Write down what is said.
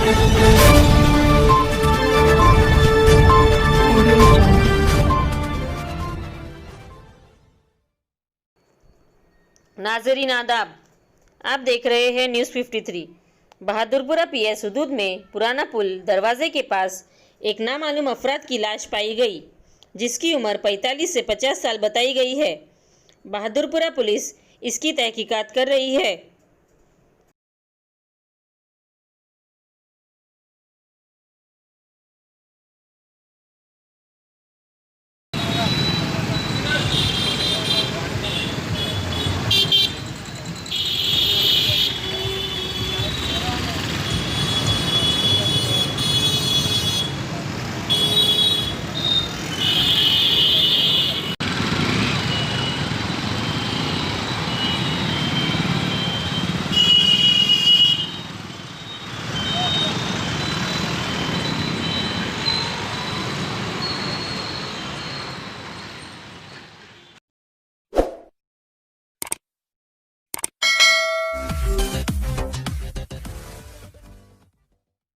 नाज़रीन आदाब, आप देख रहे हैं न्यूज़ 53। बहादुरपुरा पीएस हदूद में पुराना पुल दरवाजे के पास एक नामालूम अफराद की लाश पाई गई, जिसकी उम्र 45 से 50 साल बताई गई है। बहादुरपुरा पुलिस इसकी तहकीकात कर रही है।